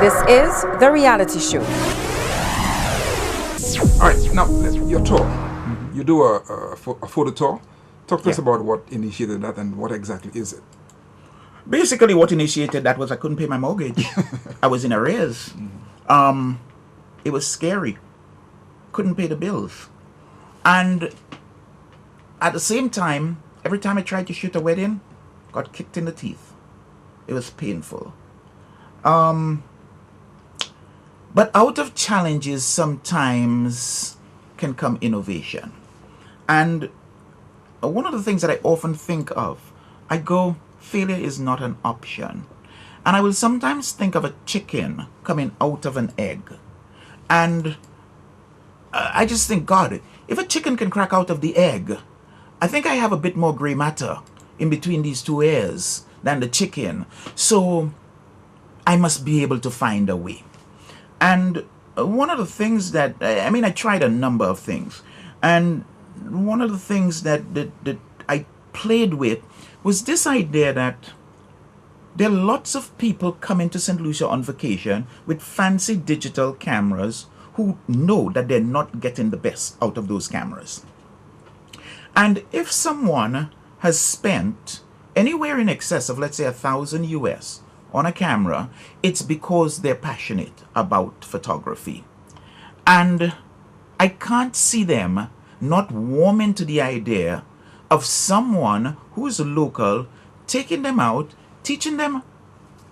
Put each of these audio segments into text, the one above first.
This is The Reality Show. All right, now your tour. You do a photo tour. Talk to us about what initiated that and what exactly is it. Basically, what initiated that was I couldn't pay my mortgage. I was in arrears. It was scary. Couldn't pay the bills. And at the same time, every time I tried to shoot a wedding, got kicked in the teeth. It was painful. But out of challenges sometimes can come innovation. And one of the things that I often think of, I go, failure is not an option. And I will sometimes think of a chicken coming out of an egg. And I just think, God, if a chicken can crack out of the egg, I think I have a bit more gray matter in between these two ears than the chicken. So I must be able to find a way. And one of the things that, I tried a number of things. And one of the things that I played with was this idea that there are lots of people coming to St. Lucia on vacation with fancy digital cameras who know that they're not getting the best out of those cameras. And if someone has spent anywhere in excess of, let's say, $1,000 US on a camera, it's because they're passionate about photography. And I can't see them not warming to the idea of someone who is local, taking them out, teaching them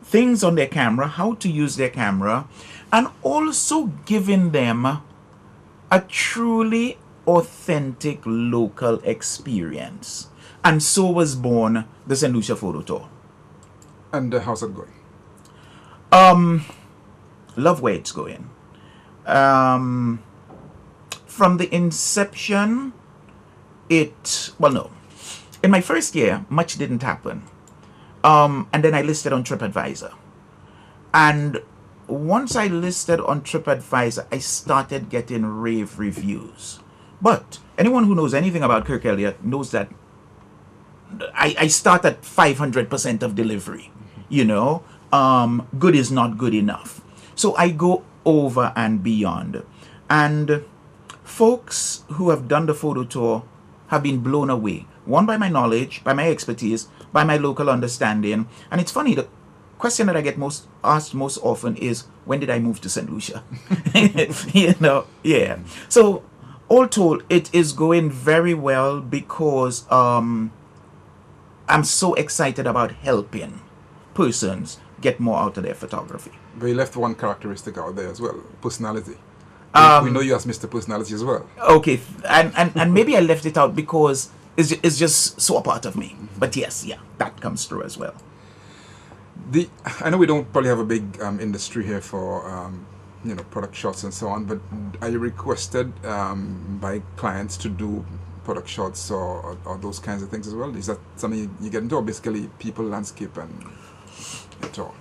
things on their camera, how to use their camera, and also giving them a truly authentic local experience. And so was born the St. Lucia Photo Tour. And how's it going? Love where it's going. From the inception, in my first year, much didn't happen. And then I listed on TripAdvisor. And once I listed on TripAdvisor, I started getting rave reviews. But anyone who knows anything about Kirk Elliott knows that I start at 500% of delivery. Good is not good enough. So I go over and beyond. And folks who have done the photo tour have been blown away. One, by my knowledge, by my expertise, by my local understanding. And it's funny, the question that I get asked most often is, when did I move to St. Lucia? Yeah. So all told, it is going very well because I'm so excited about helping persons get more out of their photography. But you left one characteristic out there as well, personality. We know you as Mr. Personality as well. Okay, and maybe I left it out because it's just so a part of me. But yes, that comes through as well. I know we don't probably have a big industry here for product shots and so on, but are you requested by clients to do product shots or those kinds of things as well? Is that something you get into, or basically people, landscape, and at all?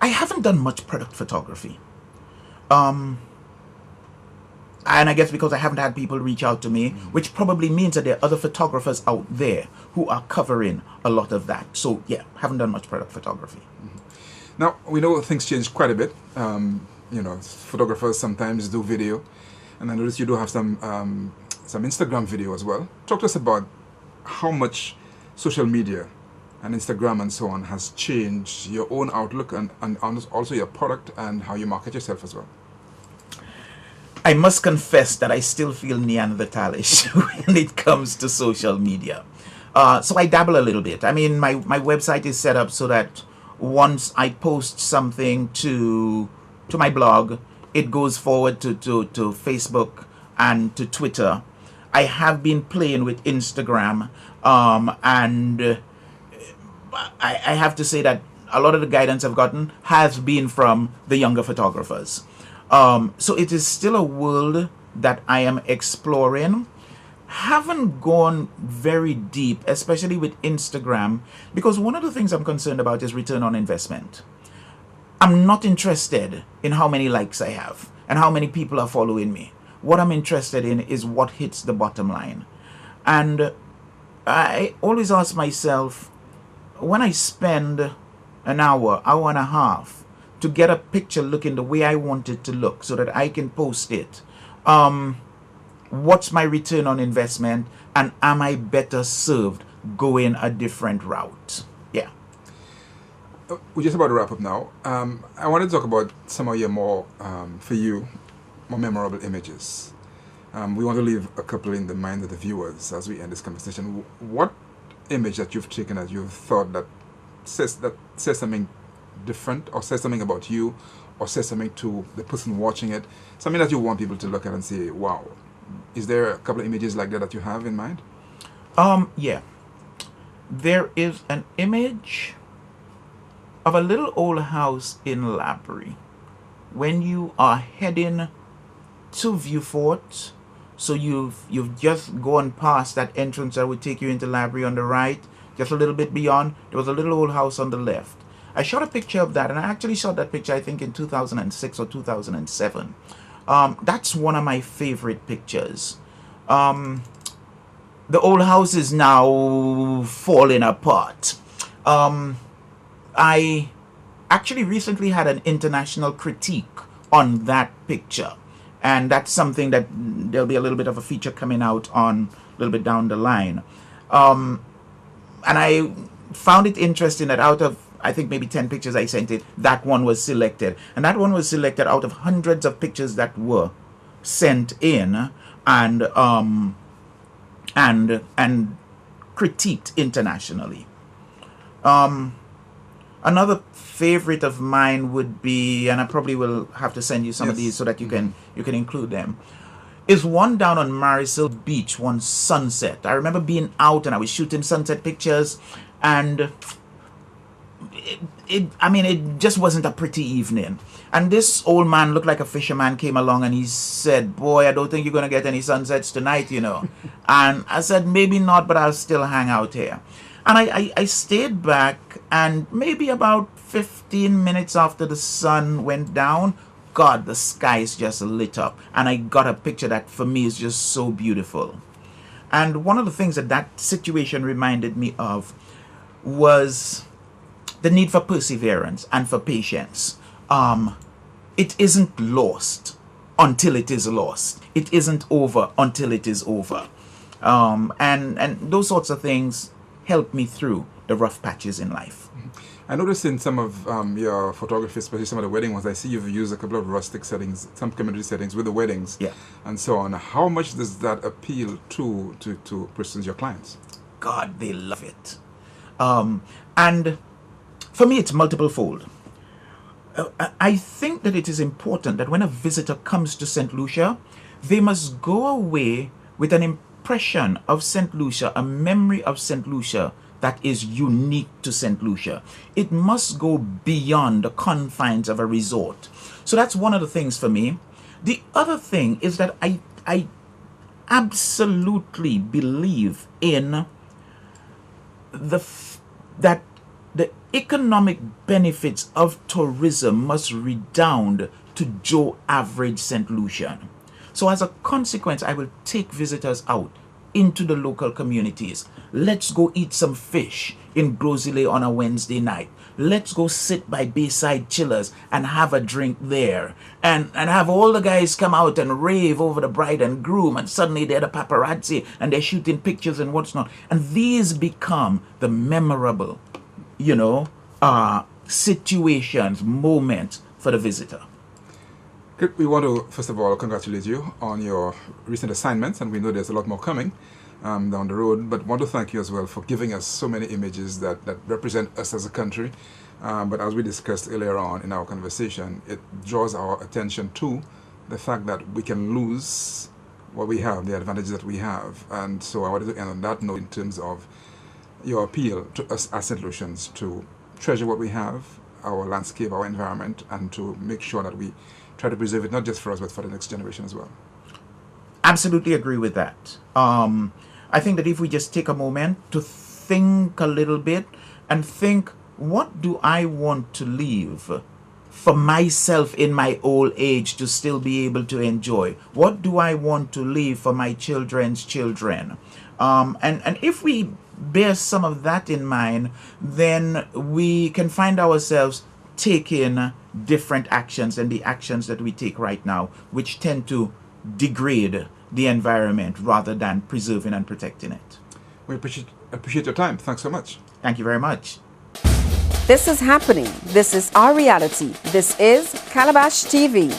I haven't done much product photography. And I guess because I haven't had people reach out to me, which probably means that there are other photographers out there who are covering a lot of that. So yeah, haven't done much product photography. Now, we know things change quite a bit. Photographers sometimes do video, and I notice you do have some Instagram video as well. Talk to us about how much social media and Instagram and so on has changed your own outlook and also your product and how you market yourself as well. I must confess that I still feel Neanderthalish when it comes to social media. So I dabble a little bit. I mean, my website is set up so that once I post something to my blog, it goes forward to Facebook and to Twitter. I have been playing with Instagram, and I have to say that a lot of the guidance I've gotten has been from the younger photographers. So it is still a world that I am exploring. Haven't gone very deep, especially with Instagram, because one of the things I'm concerned about is return on investment. I'm not interested in how many likes I have and how many people are following me. What I'm interested in is what hits the bottom line. And I always ask myself, when I spend an hour and a half to get a picture looking the way I want it to look so that I can post it? What's my return on investment, and am I better served going a different route? Yeah. We're just about to wrap up now. I want to talk about some of your more, for you, more memorable images. We want to leave a couple in the mind of the viewers as we end this conversation. What image that you've taken that you've thought that says something different, or says something about you, or says something to the person watching it, something that you want people to look at and say, wow? Is there a couple of images like that you have in mind? Yeah. There is an image of a little old house in Labrie. When you are heading to Viewfort, so you've just gone past that entrance that would take you into Labrie on the right, just a little bit beyond, there was a little old house on the left. I shot a picture of that, and I actually shot that picture, I think, in 2006 or 2007. That's one of my favorite pictures. The old house is now falling apart. I actually recently had an international critique on that picture, and that's something that there'll be a little bit of a feature coming out on a little bit down the line. And I found it interesting that out of, I think, maybe 10 pictures I sent it, that one was selected. And that one was selected out of hundreds of pictures that were sent in and critiqued internationally. Another favorite of mine would be, and I probably will have to send you some of these so that you can include them, is one down on Marisol Beach, one sunset. I remember being out and I was shooting sunset pictures, and it just wasn't a pretty evening. And this old man looked like a fisherman came along, and he said, boy, I don't think you're going to get any sunsets tonight, you know. And I said, maybe not, but I'll still hang out here. And I stayed back, and maybe about 15 minutes after the sun went down, God, the skies just lit up. And I got a picture that for me is just so beautiful. And one of the things that situation reminded me of was the need for perseverance and for patience. It isn't lost until it is lost. It isn't over until it is over. And those sorts of things help me through the rough patches in life. I noticed in some of your photography, especially some of the wedding ones, I see you've used a couple of rustic settings, some community settings with the weddings, and so on. How much does that appeal to persons, your clients? God, they love it. And for me, it's multiple fold. I think that it is important that when a visitor comes to St. Lucia, they must go away with an impression of St. Lucia, a memory of St. Lucia that is unique to St. Lucia. It must go beyond the confines of a resort. So that's one of the things for me. The other thing is that I absolutely believe in that the economic benefits of tourism must redound to Joe average St. Lucian. So as a consequence, I will take visitors out into the local communities. Let's go eat some fish in Grosile on a Wednesday night. Let's go sit by Bayside Chillers and have a drink there. And have all the guys come out and rave over the bride and groom, and suddenly they're the paparazzi and they're shooting pictures and what's not. And these become the memorable, situations, moments for the visitor. Kirk, we want to, first of all, congratulate you on your recent assignments, and we know there's a lot more coming down the road, but want to thank you as well for giving us so many images that represent us as a country. But as we discussed earlier on in our conversation, it draws our attention to the fact that we can lose what we have, the advantages that we have. And so I wanted to end on that note in terms of your appeal to us as St. Lucians to treasure what we have, our landscape, our environment, and to make sure that we try to preserve it, not just for us, but for the next generation as well. Absolutely agree with that. I think that if we just take a moment to think a little bit and think, what do I want to leave for myself in my old age to still be able to enjoy? What do I want to leave for my children's children? And if we bear some of that in mind, then we can find ourselves taking different actions than the actions that we take right now, which tend to degrade the environment rather than preserving and protecting it. We appreciate your time. Thanks so much. Thank you very much. This is happening. This is our reality. This is Calabash TV.